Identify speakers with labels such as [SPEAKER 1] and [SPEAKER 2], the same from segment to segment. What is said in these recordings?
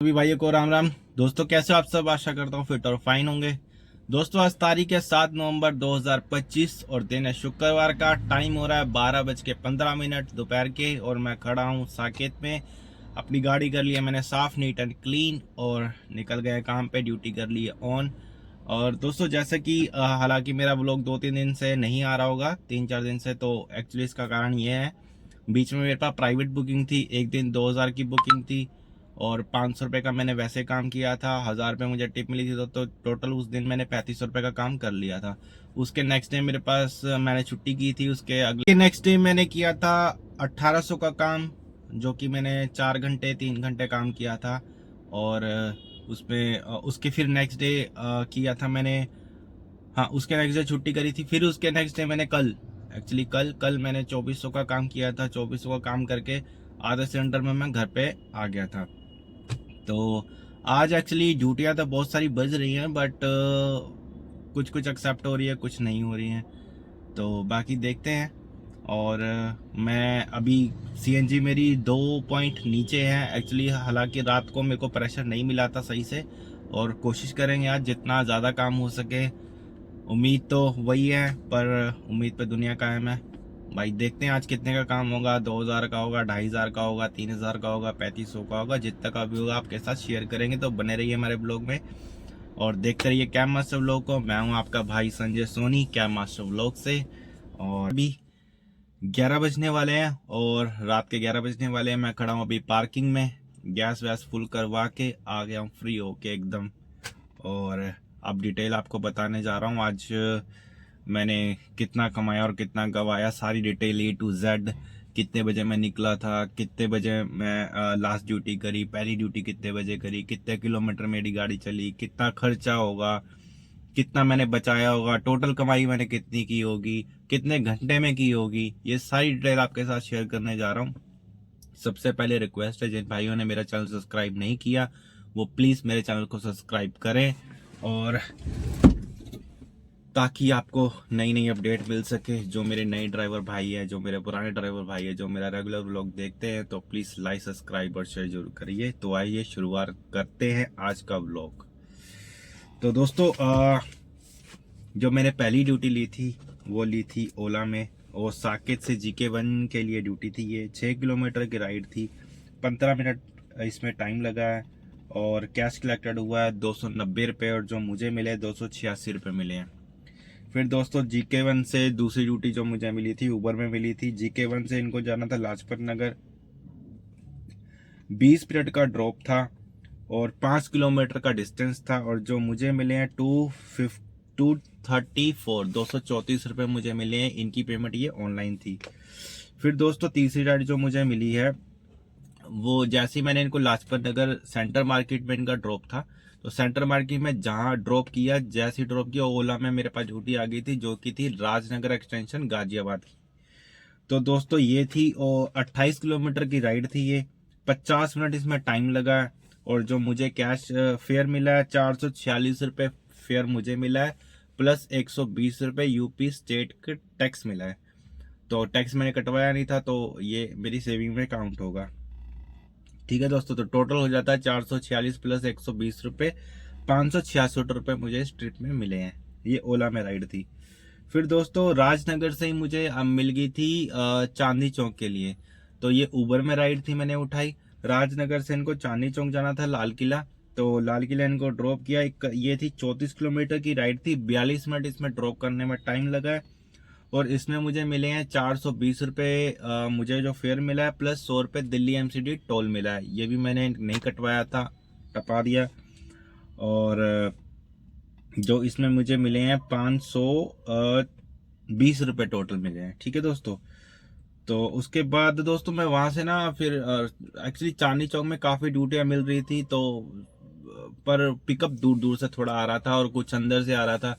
[SPEAKER 1] सभी भाइयों को राम राम। दोस्तों कैसे हो आप सब? आशा करता हूँ फिट और फाइन होंगे। दोस्तों आज तारीख है 7 नवंबर 2025 और दिन है शुक्रवार का। टाइम हो रहा है 12:15 दोपहर के और मैं खड़ा हूँ साकेत में। अपनी गाड़ी कर लिया मैंने साफ, नीट एंड क्लीन और निकल गया काम पे। ड्यूटी कर ली है ऑन। और दोस्तों जैसे कि हालांकि मेरा व्लॉग 2-3 दिन से नहीं आ रहा होगा, 3-4 दिन से, तो एक्चुअली इसका कारण ये है, बीच में मेरे पास प्राइवेट बुकिंग थी। एक दिन 2000 की बुकिंग थी और 500 रुपये का मैंने वैसे काम किया था। 1000 रुपये मुझे टिप मिली थी, तो टोटल उस दिन मैंने 3500 रुपये का काम कर लिया था। उसके नेक्स्ट डे मेरे पास मैंने छुट्टी की थी। उसके अगले नेक्स्ट डे मैंने किया था 1800 का काम, जो कि मैंने 4 घंटे 3 घंटे काम किया था। और उसमें उसके फिर नेक्स्ट डे किया था मैंने, हाँ उसके नेक्स्ट डे छुट्टी करी थी। फिर उसके नेक्स्ट डे मैंने कल मैंने 2400 का काम किया था। 2400 का काम करके आधे से अंडर में मैं घर पे आ गया था। तो आज एक्चुअली ड्यूटियाँ तो बहुत सारी बज रही हैं, बट कुछ कुछ एक्सेप्ट हो रही है, कुछ नहीं हो रही हैं, तो बाकी देखते हैं। और मैं अभी सीएनजी मेरी 2 पॉइंट नीचे है एक्चुअली। हालांकि रात को मेरे को प्रेशर नहीं मिला था सही से, और कोशिश करेंगे आज जितना ज़्यादा काम हो सके। उम्मीद तो वही है, पर उम्मीद पे दुनिया कायम है। भाई देखते हैं आज कितने का काम होगा। 2000 का होगा, 2500 का होगा, 3000 का होगा, 3500 का होगा, जितना का भी होगा आपके साथ शेयर करेंगे। तो बने रहिए हमारे ब्लॉग में और देखते रहिए कैम मास्टर व्लॉग को। मैं हूं आपका भाई Sanjay Soni, Cam Master Vlog से। और अभी 11 बजने वाले हैं और रात के 11 बजने वाले हैं। मैं खड़ा हूँ अभी पार्किंग में, गैस वैस फुल करवा के आ गया हूँ फ्री होके एकदम। और अब डिटेल आपको बताने जा रहा हूँ आज मैंने कितना कमाया और कितना गवाया। सारी डिटेल A to Z, कितने बजे मैं निकला था, कितने बजे मैं लास्ट ड्यूटी करी, पहली ड्यूटी कितने बजे करी, कितने किलोमीटर मेरी गाड़ी चली, कितना खर्चा होगा, कितना मैंने बचाया होगा, टोटल कमाई मैंने कितनी की होगी, कितने घंटे में की होगी, ये सारी डिटेल आपके साथ शेयर करने जा रहा हूँ। सबसे पहले रिक्वेस्ट है, जिन भाइयों ने मेरा चैनल सब्सक्राइब नहीं किया वो प्लीज़ मेरे चैनल को सब्सक्राइब करें, और ताकि आपको नई नई अपडेट मिल सके। जो मेरे नए ड्राइवर भाई है, जो मेरे पुराने ड्राइवर भाई है, जो मेरा रेगुलर व्लॉग देखते हैं, तो प्लीज़ लाइक सब्सक्राइब और शेयर जरूर करिए। तो आइए शुरुआत करते हैं आज का व्लॉग। तो दोस्तों जो मैंने पहली ड्यूटी ली थी वो ली थी ओला में, और साकेत से GK1 के लिए ड्यूटी थी। ये 6 किलोमीटर की राइड थी, 15 मिनट इसमें टाइम लगा है। और कैश कलेक्टेड हुआ है 290 रुपये, और जो मुझे मिले 286 रुपये मिले हैं। फिर दोस्तों GK1 से दूसरी ड्यूटी जो मुझे मिली थी ऊबर में मिली थी। GK1 से इनको जाना था लाजपत नगर, 20 मिनट का ड्रॉप था और 5 किलोमीटर का डिस्टेंस था, और जो मुझे मिले हैं 234 रुपये मुझे मिले हैं। इनकी पेमेंट ये ऑनलाइन थी। फिर दोस्तों तीसरी राइड जो मुझे मिली है, वो जैसे ही मैंने इनको लाजपत नगर सेंटर मार्केट में इनका ड्रॉप था, तो सेंटर मार्केट में जहां ड्रॉप किया, जैसे ही ड्रॉप किया ओला में मेरे पास ड्यूटी आ गई थी, जो कि थी राजनगर एक्सटेंशन गाजियाबाद की। तो दोस्तों ये थी, और 28 किलोमीटर की राइड थी ये, 50 मिनट इसमें टाइम लगा है। और जो मुझे कैश फेयर मिला है 446 रुपये फेयर मुझे मिला है, प्लस 120 रुपये यूपी स्टेट के टैक्स मिला है। तो टैक्स मैंने कटवाया नहीं था, तो ये मेरी सेविंग में काउंट होगा। ठीक है दोस्तों, तो टोटल हो जाता है 446 प्लस 120 रुपये, 566 रुपये मुझे इस ट्रिप में मिले हैं। ये ओला में राइड थी। फिर दोस्तों राजनगर से ही मुझे अब मिल गई थी चांदनी चौक के लिए। तो ये उबर में राइड थी मैंने उठाई। राजनगर से इनको चांदनी चौक जाना था, लाल किला। तो लाल किला इनको ड्रॉप किया। ये थी 34 किलोमीटर की राइड थी, 42 मिनट इसमें ड्रॉप करने में टाइम लगा है। और इसमें मुझे मिले हैं 420 रुपये मुझे जो फेयर मिला है, प्लस 100 रुपये दिल्ली MCD टोल मिला है। ये भी मैंने नहीं कटवाया था, टपा दिया। और जो इसमें मुझे मिले हैं 520 रुपये टोटल मिले हैं। ठीक है दोस्तों, तो उसके बाद दोस्तों मैं वहां से ना फिर एक्चुअली चांदनी चौक में काफ़ी ड्यूटियाँ मिल रही थी, तो पर पिकअप दूर दूर से थोड़ा आ रहा था और कुछ अंदर से आ रहा था,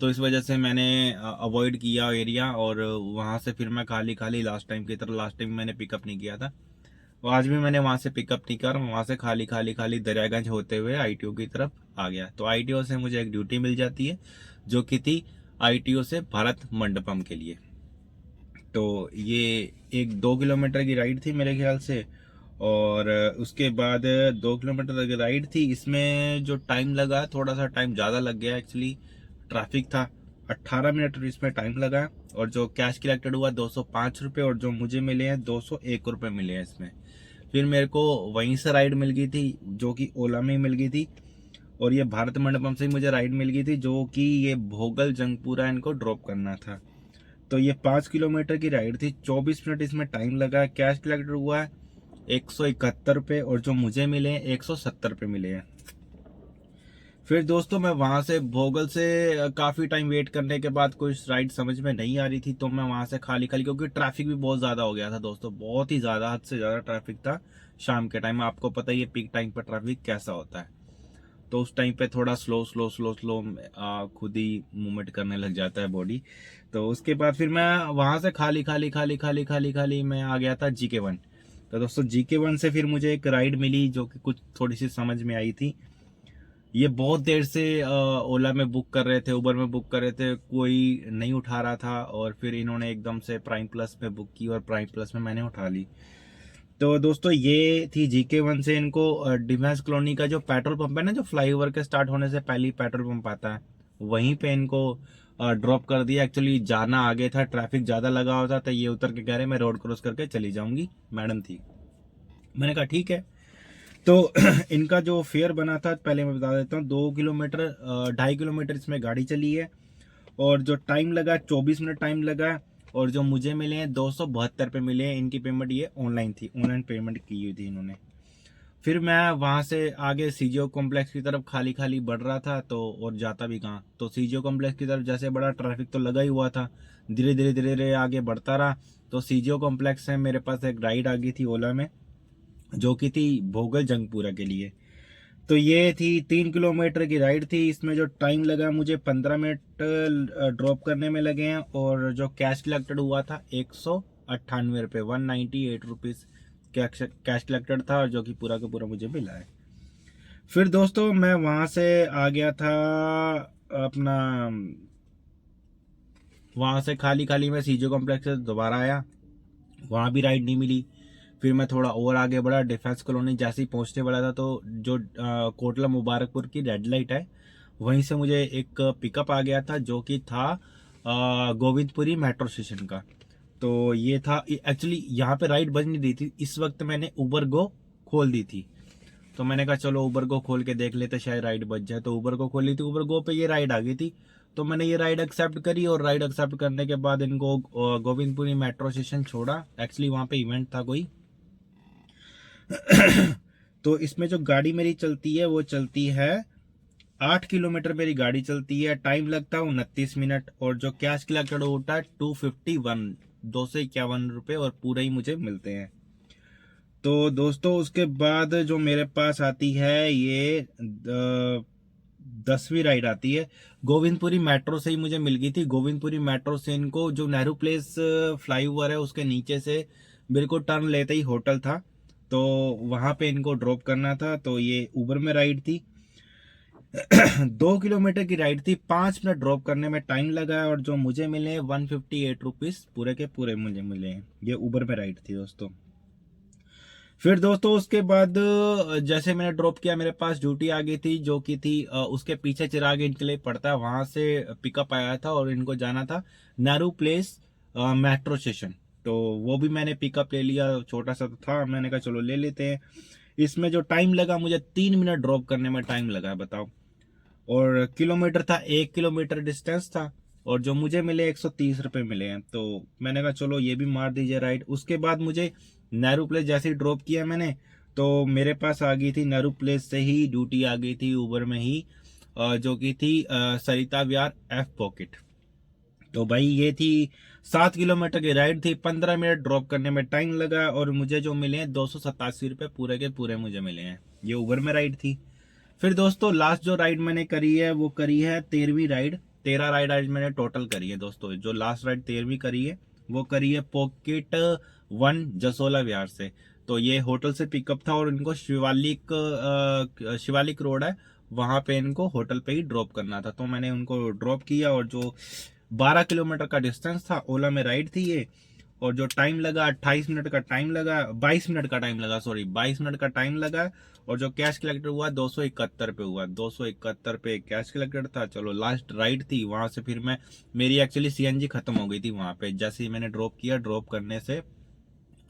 [SPEAKER 1] तो इस वजह से मैंने अवॉइड किया एरिया। और वहां से फिर मैं खाली खाली लास्ट टाइम की तरह, लास्ट टाइम मैंने पिकअप नहीं किया था, और आज भी मैंने वहां से पिकअप नहीं किया, वहां से खाली खाली खाली दरियागंज होते हुए ITO की तरफ आ गया। तो ITO से मुझे एक ड्यूटी मिल जाती है, जो कि थी ITO से भारत मंडपम के लिए। तो ये एक 2 किलोमीटर की राइड थी मेरे ख्याल से। और उसके बाद 2 किलोमीटर की राइड थी। इसमें जो टाइम लगा, थोड़ा सा टाइम ज़्यादा लग गया एक्चुअली, ट्रैफिक था। 18 मिनट इसमें टाइम लगा। और जो कैश कलेक्टेड हुआ 205 रुपये, और जो मुझे मिले हैं 201 रुपये मिले हैं इसमें। फिर मेरे को वहीं से राइड मिल गई थी, जो कि ओला में ही मिल गई थी, और ये भारत मंडपम से ही मुझे राइड मिल गई थी, जो कि ये भोगल जंगपुरा इनको ड्रॉप करना था। तो ये 5 किलोमीटर की राइड थी। 24 मिनट इसमें टाइम लगा। कैश कलेक्टेड हुआ है 171 रुपये, और जो मुझे मिले हैं 170 रुपये मिले हैं। फिर दोस्तों मैं वहां से भोगल से काफी टाइम वेट करने के बाद कोई राइड समझ में नहीं आ रही थी, तो मैं वहां से खाली खाली, क्योंकि ट्रैफिक भी बहुत ज्यादा हो गया था दोस्तों, बहुत ही ज्यादा, हद से ज्यादा ट्रैफिक था। शाम के टाइम आपको पता ही है पीक टाइम पर ट्रैफिक कैसा होता है। तो उस टाइम पे थोड़ा स्लो स्लो स्लो स्लो खुद ही मूवमेंट करने लग जाता है बॉडी। तो उसके बाद फिर मैं वहां से खाली खाली खाली खाली खाली खाली मैं आ गया था GK1। तो दोस्तों GK1 से फिर मुझे एक राइड मिली, जो कि कुछ थोड़ी सी समझ में आई थी। ये बहुत देर से ओला में बुक कर रहे थे, उबर में बुक कर रहे थे, कोई नहीं उठा रहा था, और फिर इन्होंने एकदम से प्राइम प्लस में बुक की, और प्राइम प्लस में मैंने उठा ली। तो दोस्तों ये थी GK1 से इनको डिफेंस कॉलोनी का जो पेट्रोल पंप है ना, जो फ्लाईओवर के स्टार्ट होने से पहले ही पेट्रोल पंप आता है, वहीं पे इनको ड्रॉप कर दिया। एक्चुअली जाना आगे था, ट्रैफिक ज़्यादा लगा होता, तो ये उतर के कह रहे मैं रोड क्रॉस करके चली जाऊंगी, मैडम थी। मैंने कहा ठीक है। तो इनका जो फेयर बना था, पहले मैं बता देता हूँ, 2 किलोमीटर 2.5 किलोमीटर इसमें गाड़ी चली है, और जो टाइम लगा 24 मिनट टाइम लगा, और जो मुझे मिले हैं 272 रुपये मिले हैं। इनकी पेमेंट ये ऑनलाइन थी, ऑनलाइन पेमेंट की हुई थी इन्होंने। फिर मैं वहाँ से आगे CGO कॉम्प्लेक्स की तरफ खाली खाली बढ़ रहा था, तो और जाता भी कहाँ, तो CGO कॉम्प्लेक्स की तरफ जैसे बड़ा, ट्रैफिक तो लगा ही हुआ था, धीरे धीरे धीरे धीरे आगे बढ़ता रहा। तो CGO कॉम्प्लेक्स से मेरे पास एक राइड आ गई थी ओला में, जो कि थी भोगल जंगपुरा के लिए। तो ये थी 3 किलोमीटर की राइड थी। इसमें जो टाइम लगा मुझे 15 मिनट ड्रॉप करने में लगे हैं, और जो कैश कलेक्टेड हुआ था 198 रुपये, 198 रुपीज़ कैश कलेक्टेड था, और जो कि पूरा का पूरा मुझे मिला है। फिर दोस्तों मैं वहाँ से आ गया था अपना, वहाँ से खाली खाली मैं CGO कॉम्प्लेक्स से दोबारा आया, वहाँ भी राइड नहीं मिली। फिर मैं थोड़ा और आगे बढ़ा, डिफेंस कॉलोनी जैसे ही पहुंचने वाला था, तो जो कोटला मुबारकपुर की रेड लाइट है, वहीं से मुझे एक पिकअप आ गया था, जो कि था गोविंदपुरी मेट्रो स्टेशन का। तो ये था एक्चुअली, यहाँ पे राइड बज नहीं रही थी इस वक्त, मैंने उबर गो खोल दी थी। तो मैंने कहा चलो उबर को खोल के देख लेते, शायद राइड बच जाए। तो उबर को खोली थी, उबर गो पे ये राइड आ गई थी। तो मैंने ये राइड एक्सेप्ट करी, और राइड एक्सेप्ट करने के बाद इनको गोविंदपुरी मेट्रो स्टेशन छोड़ा। एक्चुअली वहाँ पे इवेंट था कोई। तो इसमें जो गाड़ी मेरी चलती है वो चलती है 8 किलोमीटर मेरी गाड़ी चलती है, टाइम लगता है 29 मिनट, और जो कैश कलेक्टेड होता है 251, 251 रुपये, और पूरे ही मुझे मिलते हैं। तो दोस्तों उसके बाद जो मेरे पास आती है ये 10वीं राइड आती है। गोविंदपुरी मेट्रो से ही मुझे मिल गई थी। गोविंदपुरी मेट्रो से इनको जो नेहरू प्लेस फ्लाईओवर है उसके नीचे से बिल्कुल टर्न लेते ही होटल था, तो वहां पे इनको ड्रॉप करना था। तो ये उबर में राइड थी। 2 किलोमीटर की राइड थी, 5 मिनट ड्रॉप करने में टाइम लगा, और जो मुझे मिले 158 रुपीज पूरे के पूरे मुझे मिले हैं। ये उबर में राइड थी दोस्तों। फिर दोस्तों उसके बाद जैसे मैंने ड्रॉप किया, मेरे पास ड्यूटी आ गई थी, जो कि थी उसके पीछे चिराग इनके लिए पड़ता है, वहां से पिकअप आया था, और इनको जाना था नेहरू प्लेस मेट्रो स्टेशन। तो वो भी मैंने पिकअप ले लिया, छोटा सा तो था, मैंने कहा चलो ले लेते हैं। इसमें जो टाइम लगा मुझे 3 मिनट ड्रॉप करने में टाइम लगा, बताओ। और किलोमीटर था, 1 किलोमीटर डिस्टेंस था, और जो मुझे मिले 130 रुपये मिले हैं। तो मैंने कहा चलो ये भी मार दीजिए राइड। उसके बाद मुझे नेहरू प्लेस जैसे ही ड्रॉप किया मैंने, तो मेरे पास आ गई थी नेहरू प्लेस से ही ड्यूटी आ गई थी उबर में ही, जो कि थी सरिता विहार F पॉकेट। तो भाई ये थी 7 किलोमीटर की राइड थी, 15 मिनट ड्रॉप करने में टाइम लगा, और मुझे जो मिले हैं 287 रुपये पूरे के पूरे मुझे मिले हैं। ये उबर में राइड थी। फिर दोस्तों लास्ट जो राइड मैंने करी है वो करी है 13वीं राइड। 13 राइड आज मैंने टोटल करी है दोस्तों। जो लास्ट राइड 13वीं करी है वो करी है पॉकेट 1 जसोला विहार से। तो ये होटल से पिकअप था, और इनको शिवालिक रोड है, वहां पे इनको होटल पे ही ड्रॉप करना था। तो मैंने उनको ड्रॉप किया, और जो 12 किलोमीटर का डिस्टेंस था, ओला में राइड थी ये, और जो टाइम लगा 28 मिनट का टाइम लगा, 22 मिनट का टाइम लगा, सॉरी 22 मिनट का टाइम लगा। और जो कैश कलेक्टेड हुआ 271 पे हुआ, 271 पे कैश कलेक्टेड था। चलो लास्ट राइड थी, वहां से फिर मैं, मेरी एक्चुअली सीएनजी खत्म हो गई थी वहां पे। जैसे ही मैंने ड्रॉप किया, ड्रॉप करने से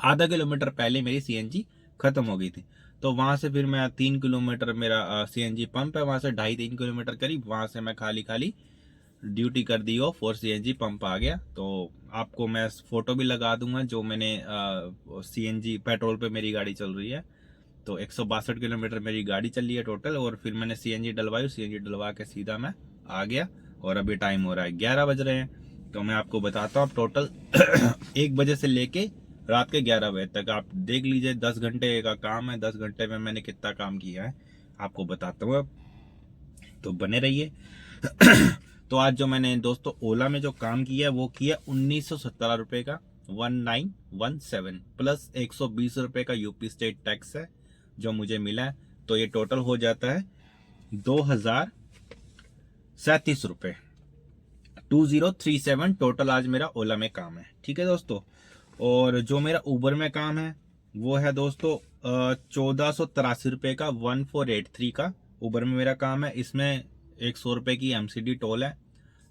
[SPEAKER 1] आधा किलोमीटर पहले मेरी सीएनजी खत्म हो गई थी। तो वहां से फिर मैं 3 किलोमीटर मेरा सीएनजी पंप है, वहां से 2.5-3 किलोमीटर करीब, वहां से मैं खाली खाली ड्यूटी कर दी हो, 4 सीएनजी पंप आ गया। तो आपको मैं फोटो भी लगा दूंगा जो मैंने सीएनजी पेट्रोल पे मेरी गाड़ी चल रही है। तो 162 किलोमीटर मेरी गाड़ी चली है टोटल। और फिर मैंने सीएनजी डलवाई, सीएनजी डलवा के सीधा मैं आ गया। और अभी टाइम हो रहा है 11 बज रहे हैं। तो मैं आपको बताता हूँ टोटल 1 बजे से लेके रात के 11 बजे तक आप देख लीजिए। 10 घंटे का काम है, 10 घंटे में मैंने कितना काम किया है आपको बताता हूँ। तो बने रहिए। तो आज जो मैंने दोस्तों ओला में जो काम किया वो किया 1917 रुपए का, 1917 प्लस 120 रुपए का यूपी स्टेट टैक्स है जो मुझे मिला है। तो ये टोटल हो जाता है 2037 रुपए, 2037 टोटल आज मेरा ओला में काम है। ठीक है दोस्तों। और जो मेरा उबर में काम है वो है दोस्तों 1483 रुपए का, 1483 का उबर में मेरा काम है। इसमें 100 रुपए की एमसीडी टोल है।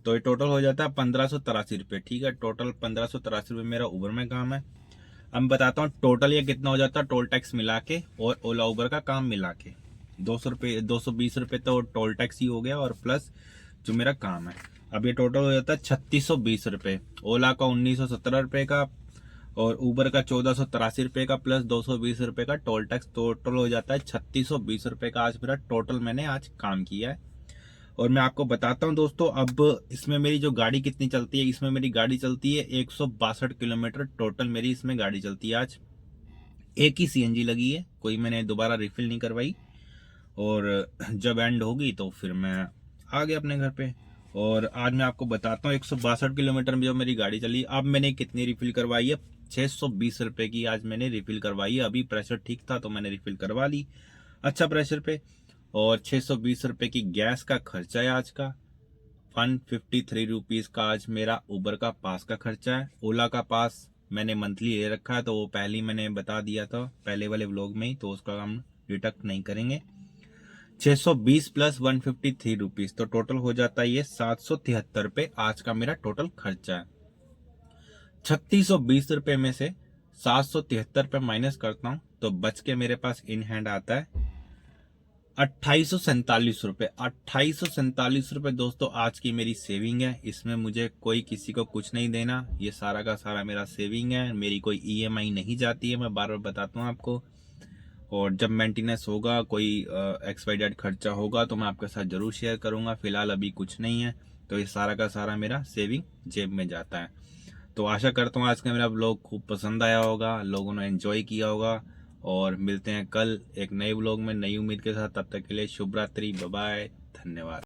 [SPEAKER 1] तो ये टोटल हो जाता है 1583 रुपए। ठीक है, टोटल 1583 रुपए मेरा उबर में काम है। अब मैं बताता हूँ टोटल ये कितना हो जाता है टोल टैक्स मिला के और ओला उबर का काम मिला के। 200 रुपये, 220 रुपये तो टोल टैक्स ही हो गया और प्लस जो मेरा काम है। अब ये टोटल हो जाता है 3620 रुपये। ओला का 1917 रुपये का और उबर का 1483 रुपये का प्लस 220 रुपये का टोल टैक्स, टोटल हो जाता है 3620 रुपये का आज मेरा टोटल मैंने आज काम किया है। और मैं आपको बताता हूं दोस्तों, अब इसमें मेरी जो गाड़ी कितनी चलती है, इसमें मेरी गाड़ी चलती है 162 किलोमीटर टोटल मेरी इसमें गाड़ी चलती है। आज एक ही सीएनजी लगी है, कोई मैंने दोबारा रिफिल नहीं करवाई। और जब एंड होगी तो फिर मैं आ गया अपने घर पे। और आज मैं आपको बताता हूँ 162 किलोमीटर में जो मेरी गाड़ी चली, अब मैंने कितनी रिफिल करवाई है, 620 रुपए की आज मैंने रिफिल करवाई है। अभी प्रेशर ठीक था तो मैंने रिफिल करवा ली अच्छा प्रेशर पे। और 620 रुपए की गैस का खर्चा है आज का। 153 रुपीज का आज मेरा उबर का पास का खर्चा है। ओला का पास मैंने मंथली ले रखा है तो वो पहले ही मैंने बता दिया था पहले वाले व्लॉग में ही, तो उसका हम डिडक्ट नहीं करेंगे। 620 प्लस 153 रुपीज तो टोटल हो जाता है ये 773 रुपए आज का मेरा टोटल खर्चा है। 3620 रुपए में से 773 रुपए माइनस करता हूं तो बच के मेरे पास इन हैंड आता है 2847 रुपए। 2847 रुपए दोस्तों आज की मेरी सेविंग है। इसमें मुझे कोई किसी को कुछ नहीं देना, ये सारा का सारा मेरा सेविंग है। मेरी कोई ईएमआई नहीं जाती है, मैं बार बार बताता हूँ आपको। और जब मेंटेनेंस होगा, कोई XYZ खर्चा होगा तो मैं आपके साथ जरूर शेयर करूंगा। फिलहाल अभी कुछ नहीं है, तो ये सारा का सारा मेरा सेविंग जेब में जाता है। तो आशा करता हूँ आज का मेरा व्लॉग खूब पसंद आया होगा, लोगों ने एंजॉय किया होगा। और मिलते हैं कल एक नए व्लॉग में नई उम्मीद के साथ। तब तक के लिए शुभ रात्रि, बाय बाय, धन्यवाद।